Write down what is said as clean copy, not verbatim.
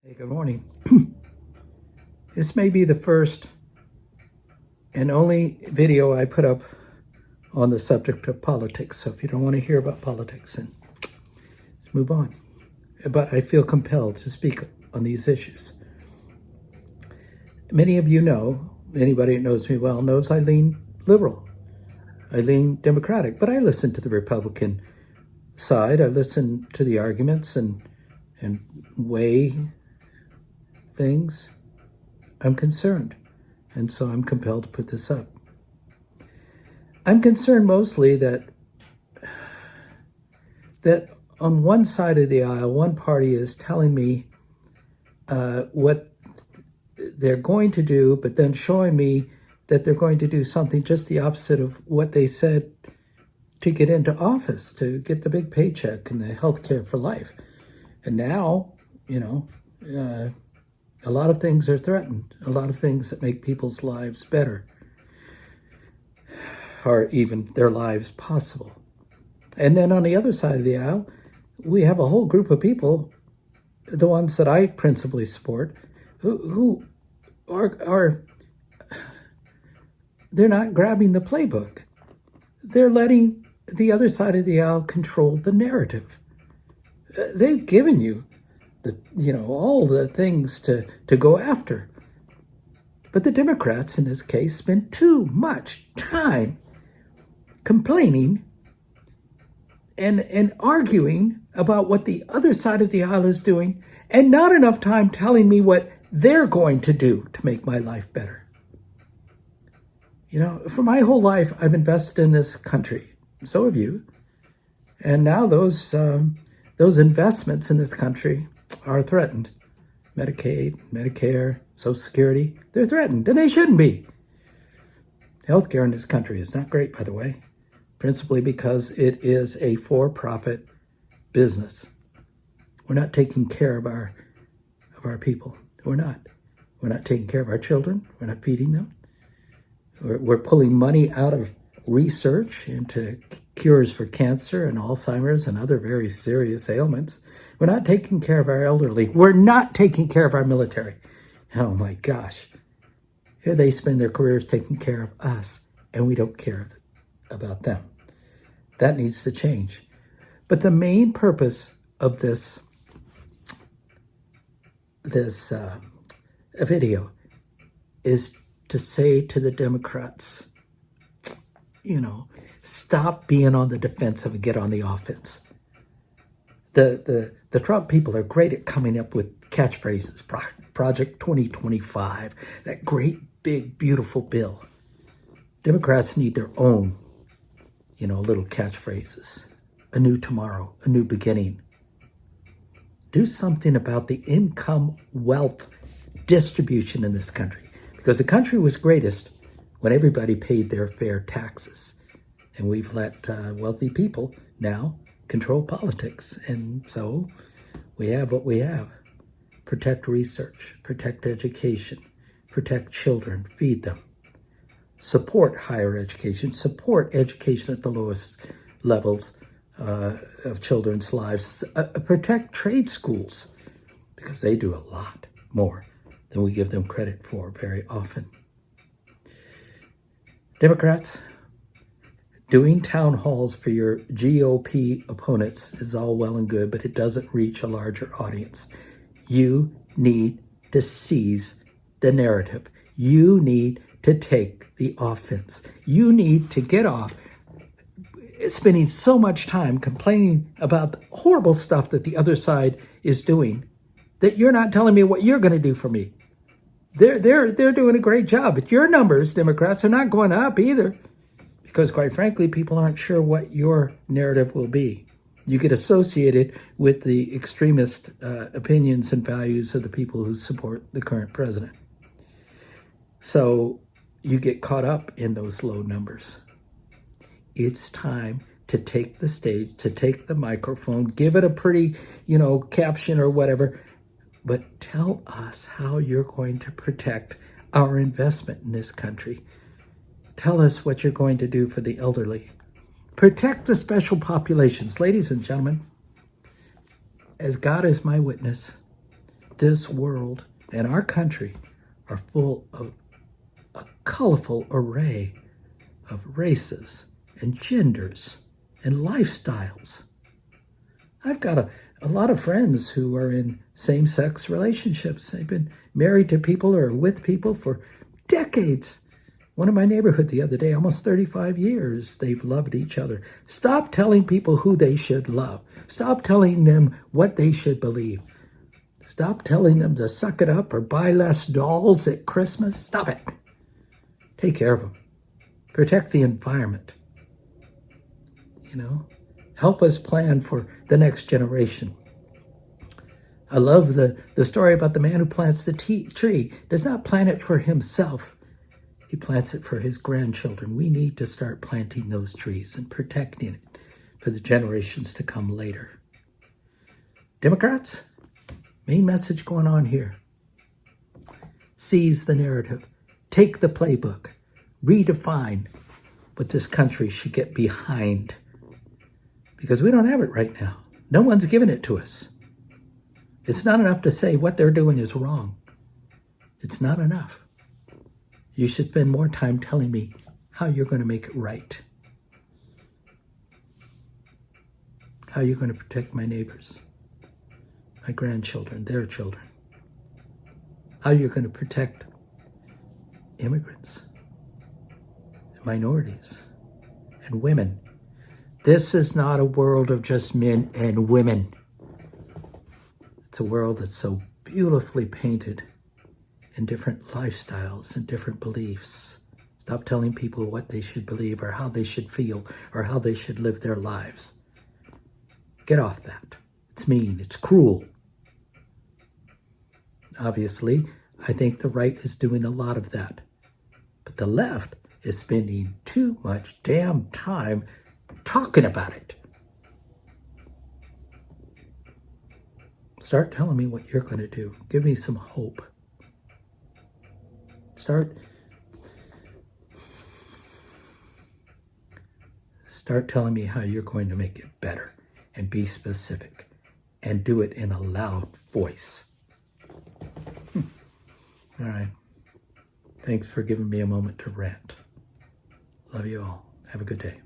Hey, good morning. This may be the first and only video I put up on the subject of politics. So if you don't want to hear about politics, then let's move on. But I feel compelled to speak on these issues. Many of you know, anybody that knows me well knows I lean liberal. I lean Democratic, but I listen to the Republican side. I listen to the arguments and weigh things. I'm concerned, and so I'm compelled to put this up. I'm concerned mostly that on one side of the aisle, one party is telling me what they're going to do, but then showing me that they're going to do something just the opposite of what they said to get into office, to get the big paycheck and the health care for life. And now, a lot of things are threatened, a lot of things that make people's lives better, or even their lives possible. And then on the other side of the aisle, we have a whole group of people, the ones that I principally support, who are they're not grabbing the playbook. They're letting the other side of the aisle control the narrative. They've given you all the things to go after. But the Democrats in this case spend too much time complaining and arguing about what the other side of the aisle is doing, and not enough time telling me what they're going to do to make my life better. For my whole life, I've invested in this country. So have you. And now those investments in this country are threatened. Medicaid, Medicare, Social Security, they're threatened, and they shouldn't be. Healthcare in this country is not great, by the way, principally because it is a for-profit business. We're not taking care of our people. We're not. We're not taking care of our children. We're not feeding them. We're pulling money out of research into cures for cancer and Alzheimer's and other very serious ailments. We're not taking care of our elderly. We're not taking care of our military. Oh my gosh. Here they spend their careers taking care of us, and we don't care about them. That needs to change. But the main purpose of this video is to say to the Democrats, stop being on the defensive and get on the offense. The Trump people are great at coming up with catchphrases. Project 2025, that great, big, beautiful bill. Democrats need their own, little catchphrases. A new tomorrow, a new beginning. Do something about the income wealth distribution in this country. Because the country was greatest when everybody paid their fair taxes. And we've let wealthy people now control politics. And so we have what we have. Protect research, protect education, protect children, feed them. Support higher education, support education at the lowest levels of children's lives. Protect trade schools, because they do a lot more than we give them credit for very often. Democrats, doing town halls for your GOP opponents is all well and good, but it doesn't reach a larger audience. You need to seize the narrative. You need to take the offense. You need to get off spending so much time complaining about the horrible stuff that the other side is doing, that you're not telling me what you're going to do for me. They're doing a great job, but your numbers, Democrats, are not going up either, because quite frankly, people aren't sure what your narrative will be. You get associated with the extremist opinions and values of the people who support the current president. So you get caught up in those low numbers. It's time to take the stage, to take the microphone, give it a pretty, caption or whatever, but tell us how you're going to protect our investment in this country. Tell us what you're going to do for the elderly. Protect the special populations. Ladies and gentlemen, as God is my witness, this world and our country are full of a colorful array of races and genders and lifestyles. I've got a lot of friends who are in same-sex relationships. They've been married to people or with people for decades. One in my neighborhood the other day, almost 35 years, they've loved each other. Stop telling people who they should love. Stop telling them what they should believe. Stop telling them to suck it up or buy less dolls at Christmas. Stop it. Take care of them. Protect the environment. Help us plan for the next generation. I love the story about the man who plants the tree. Does not plant it for himself. He plants it for his grandchildren. We need to start planting those trees and protecting it for the generations to come later. Democrats, main message going on here. Seize the narrative. Take the playbook. Redefine what this country should get behind. Because we don't have it right now. No one's giving it to us. It's not enough to say what they're doing is wrong. It's not enough. You should spend more time telling me how you're going to make it right. How you're going to protect my neighbors, my grandchildren, their children. How you're going to protect immigrants, minorities, and women. This is not a world of just men and women. It's a world that's so beautifully painted in different lifestyles and different beliefs. Stop telling people what they should believe or how they should feel or how they should live their lives. Get off that. It's mean. It's cruel. Obviously, I think the right is doing a lot of that. But the left is spending too much damn time talking about it. Start telling me what you're going to do. Give me some hope. Start telling me how you're going to make it better, and be specific and do it in a loud voice. All right. Thanks for giving me a moment to rant. Love you all. Have a good day.